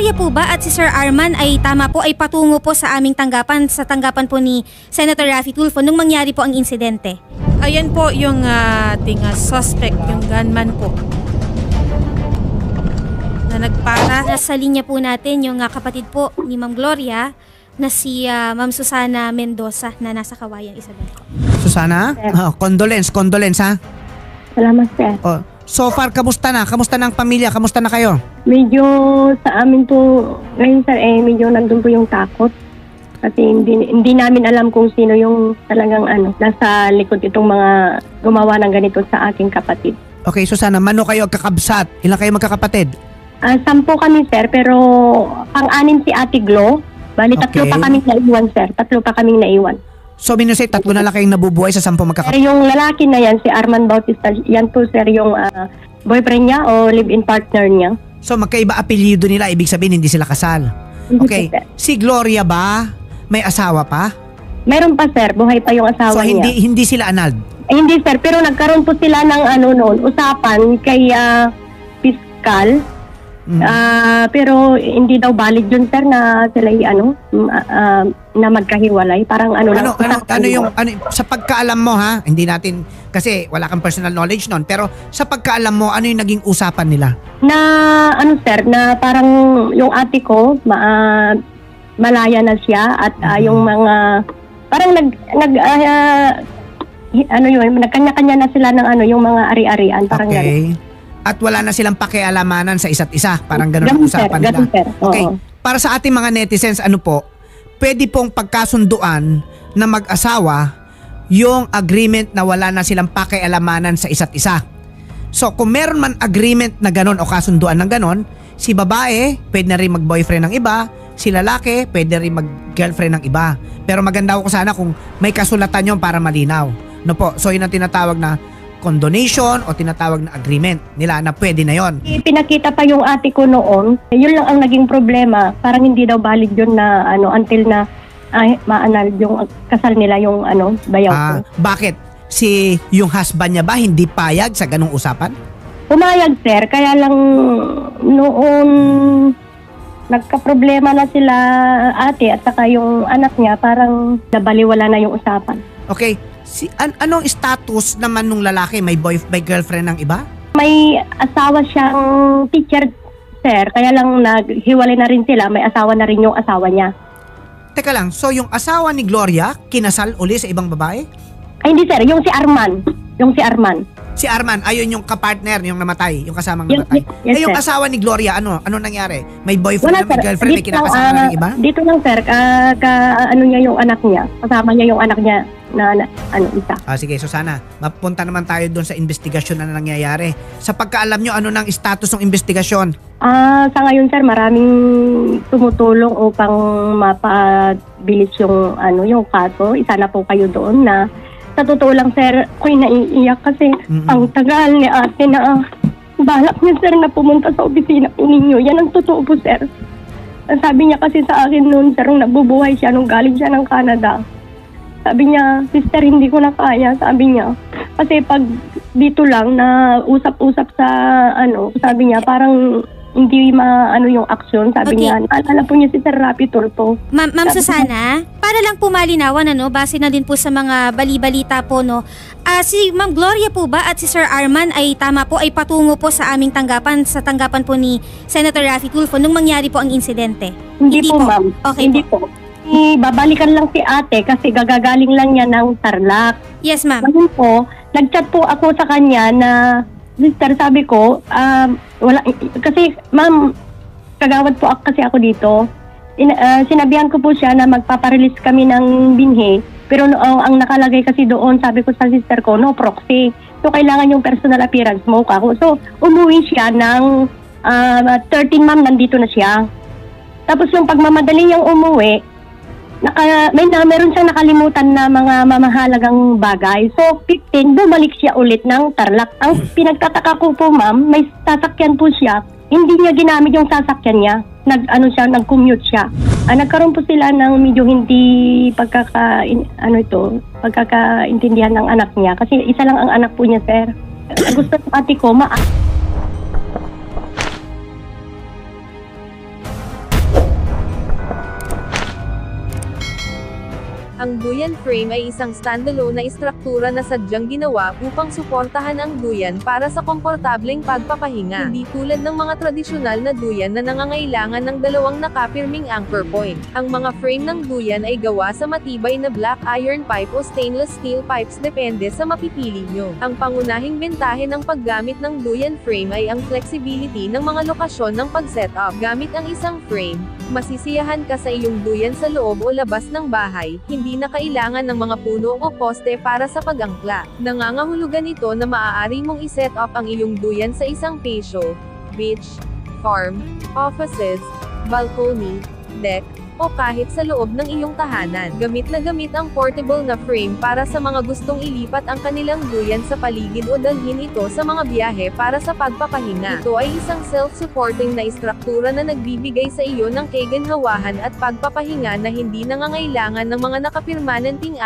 Gloria po ba at si Sir Arman ay tama po ay patungo po sa aming tanggapan, sa tanggapan po ni Senator Raffy Tulfo nung mangyari po ang insidente? Ayan po yung ating suspect, yung gunman po. Na nagpara. Nasa linya po natin yung kapatid po ni Ma'am Gloria na si Ma'am Susana Mendoza na nasa Kawayang Isabel ko. Susana, condolence ha? Salamat, sir. Oh, so far, kamusta na? Kamusta na ang pamilya? Kamusta na kayo? Medyo sa amin po, ngayon sir, medyo nandun po yung takot. Kasi hindi namin alam kung sino yung talagang nasa likod itong mga gumawa ng ganito sa aking kapatid. Okay, Susana, mano kayo kakabsat? Ilan kayo magkakapatid? 10 kami, sir, pero pang-anim si Ate Glo. Bali, tatlo pa kaming naiwan, sir. Tatlo pa kaming naiwan. So, minusay, tatlo na lang kayong nabubuhay sa 10 magkakapatid? Pero yung lalaki na yan, si Arman Bautista, yan po, sir, yung boyfriend niya o live-in partner niya. So, magkaiba apelyido nila, ibig sabihin hindi sila kasal. Okay, si Gloria ba may asawa pa? Meron pa, sir. Buhay pa yung asawa niya. So, hindi sila annulled? Hindi, sir. Pero nagkaroon po sila ng noon, usapan kay Piskal. Pero hindi daw valid yun, sir, na sila na magkahiwalay. Parang sa pagkaalam mo, ha? Hindi natin, kasi wala kang personal knowledge nun, pero sa pagkaalam mo, ano yung naging usapan nila? Na, sir, na parang yung ate ko, malaya na siya at yung mga, parang nagkanya-kanya na sila ng yung mga ari-arian, parang gano'n. At wala na silang pakialamanan sa isa't isa. Parang ganun ang usapan nila. Okay. Para sa ating mga netizens, pwede pong pagkasunduan na mag-asawa yung agreement na wala na silang pakialamanan sa isa't isa. So, kung meron man agreement na ganun o kasunduan ng ganun, si babae, pwede na rin mag-boyfriend ng iba, si lalaki, pwede rin mag-girlfriend ng iba. Pero maganda ko sana kung may kasulatan yun para malinaw. No po? So, yun ang tinatawag na condonation o tinatawag na agreement nila na pwede na yon. Pinakita pa yung ate ko noon, yun lang ang naging problema. Parang hindi daw valid yun na until na ma-annul yung kasal nila yung bayaw ko. Bakit? Yung husband niya ba hindi payag sa ganung usapan? Pumayag, sir. Kaya lang noon nagka-problema na sila ate at saka yung anak niya parang nabaliwala na yung usapan. Okay. Anong status naman nung lalaki? May girlfriend ng iba? May asawa siyang teacher, sir. Kaya lang naghiwalay na rin sila. May asawa na rin yung asawa niya. Teka lang, so yung asawa ni Gloria, kinasal uli sa ibang babae? Ay, hindi, sir. Yung si Arman. Si Arman, ayun yung kapartner, yung namatay, yung kasamang namatay. Yes, yung sir. asawa ni Gloria, ano nangyari? May boyfriend, may girlfriend, may kinakasama na ng iba? Dito lang, sir. Niya yung anak niya. Kasama niya yung anak niya na isa. Sige, so sana mapunta naman tayo doon sa investigasyon na nangyayari. Sa pagkaalam nyo, ano nang status ng investigasyon? Sa ngayon, sir, maraming tumutulong upang mapabilis yung kaso. Isa na po kayo doon na sa totoo lang, sir, ako'y naiiyak kasi ang tagal ni ate na balak niya, sir, na pumunta sa opisina po ninyo. Yan ang totoo po, sir. Sabi niya kasi sa akin noon, sir, nabubuhay siya nung galing siya ng Canada. Sabi niya, sister, hindi ko na kaya, sabi niya. Kasi pag dito lang na usap-usap sa sabi niya, parang hindi yung aksyon. Sabi niya, naalala po niya si Sir Raffy Tulfo. Ma'am Susana, para lang po malinawan, base na din po sa mga bali-balita po, si Ma'am Gloria po ba at si Sir Arman ay tama po ay patungo po sa aming tanggapan, sa tanggapan po ni Senator Raffy Tulfo nung mangyari po ang insidente? Hindi po, ma'am. Okay hindi po. Babalikan lang si ate kasi gagagaling lang niya ng Tarlac. Yes, ma'am. Ngayon po, nag-chat po ako sa kanya na, sister, sabi ko, wala, kasi ma'am, kagawad po kasi ako dito. Sinabihan ko po siya na magpaparelease kami ng binhi, pero ang nakalagay kasi doon, sabi ko sa sister ko, no proxy. So, kailangan yung personal appearance mo ako. So, umuwi siya ng 13, ma'am, nandito na siya. Tapos yung pagmamadali niyang umuwi, meron siyang nakalimutan na mga mamahalagang bagay. So, 15, bumalik siya ulit ng Tarlac. Ang pinagtataka ko po, ma'am, may sasakyan po siya. Hindi niya ginamit yung sasakyan niya. Nag-commute siya. Nagkaroon po sila ng medyo hindi pagkakaintindihan ng anak niya. Kasi isa lang ang anak po niya, sir. Gusto ng ate ko, Ang duyan frame ay isang standalone na istruktura na sadyang ginawa upang suportahan ang duyan para sa komportableng pagpapahinga. Hindi tulad ng mga tradisyonal na duyan na nangangailangan ng dalawang nakapirming anchor point. Ang mga frame ng duyan ay gawa sa matibay na black iron pipe o stainless steel pipes depende sa mapipili nyo. Ang pangunahing bentahe ng paggamit ng duyan frame ay ang flexibility ng mga lokasyon ng pag-setup. Gamit ang isang frame, masisiyahan ka sa iyong duyan sa loob o labas ng bahay, hindi na kailangan ng mga puno o poste para sa pag-angkla. Nangangahulugan ito na maaari mong i-set up ang iyong duyan sa isang patio, beach, farm, offices, balcony, deck, o kahit sa loob ng iyong tahanan. Gamit na gamit ang portable na frame para sa mga gustong ilipat ang kanilang duyan sa paligid o dalhin ito sa mga biyahe para sa pagpapahinga. Ito ay isang self-supporting na istruktura na nagbibigay sa iyo ng kaginhawahan at pagpapahinga na hindi nangangailangan ng mga nakapirmanenteng